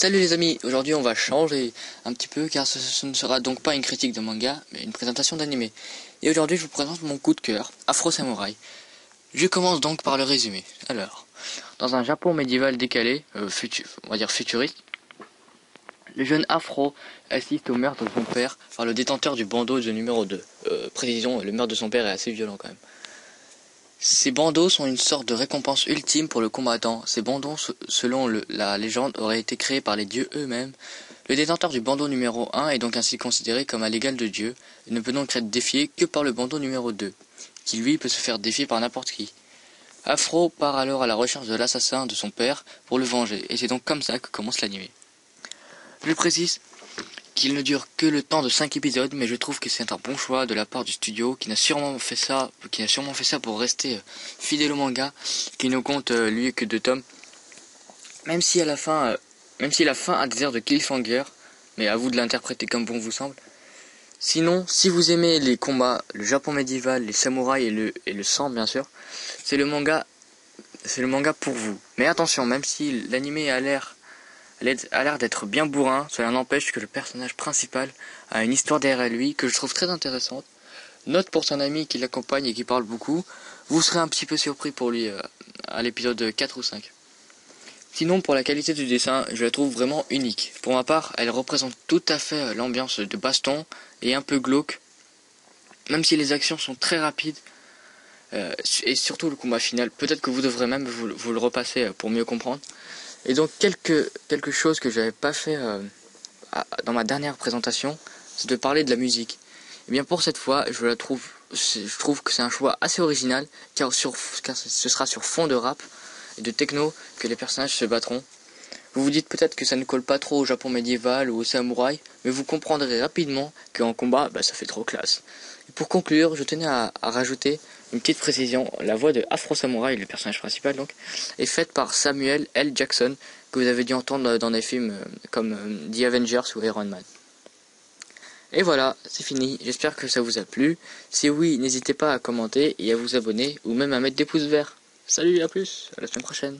Salut les amis, aujourd'hui on va changer un petit peu car ce ne sera donc pas une critique de manga mais une présentation d'anime. Et aujourd'hui je vous présente mon coup de cœur, Afro Samurai. Je commence donc par le résumé. Alors, dans un Japon médiéval décalé, on va dire futuriste, le jeune Afro assiste au meurtre de son père par le détenteur du bandeau de numéro 2. Précision, le meurtre de son père est assez violent quand même. Ces bandeaux sont une sorte de récompense ultime pour le combattant. Ces bandeaux, selon la légende, auraient été créés par les dieux eux-mêmes. Le détenteur du bandeau numéro 1 est donc ainsi considéré comme à l'égal de Dieu, et ne peut donc être défié que par le bandeau numéro 2, qui lui peut se faire défier par n'importe qui. Afro part alors à la recherche de l'assassin de son père pour le venger, et c'est donc comme ça que commence l'anime. Je précise qu'il ne dure que le temps de 5 épisodes, mais je trouve que c'est un bon choix de la part du studio qui a sûrement fait ça pour rester fidèle au manga, qui ne compte lui que 2 tomes. Même si la fin a des airs de cliffhanger, mais à vous de l'interpréter comme bon vous semble. Sinon, si vous aimez les combats, le Japon médiéval, les samouraïs et le sang bien sûr, c'est le manga pour vous. Mais attention, même si l'anime a l'air d'être bien bourrin, cela n'empêche que le personnage principal a une histoire derrière lui que je trouve très intéressante. Note pour son ami qui l'accompagne et qui parle beaucoup, vous serez un petit peu surpris pour lui à l'épisode 4 ou 5. Sinon, pour la qualité du dessin, je la trouve vraiment unique. Pour ma part, elle représente tout à fait l'ambiance de baston et un peu glauque, même si les actions sont très rapides, et surtout le combat final. Peut-être que vous devrez même vous le repasser pour mieux comprendre. Et donc quelque chose que j'avais pas fait dans ma dernière présentation, c'est de parler de la musique. Et bien pour cette fois, je trouve que c'est un choix assez original, car ce sera sur fond de rap et de techno que les personnages se battront. Vous vous dites peut-être que ça ne colle pas trop au Japon médiéval ou au samouraï, mais vous comprendrez rapidement qu'en combat, ça fait trop classe. Et pour conclure, je tenais à rajouter une petite précision. La voix de Afro Samurai, le personnage principal donc, est faite par Samuel L. Jackson, que vous avez dû entendre dans des films comme The Avengers ou Iron Man. Et voilà, c'est fini, j'espère que ça vous a plu. Si oui, n'hésitez pas à commenter et à vous abonner, ou même à mettre des pouces verts. Salut, à plus, à la semaine prochaine.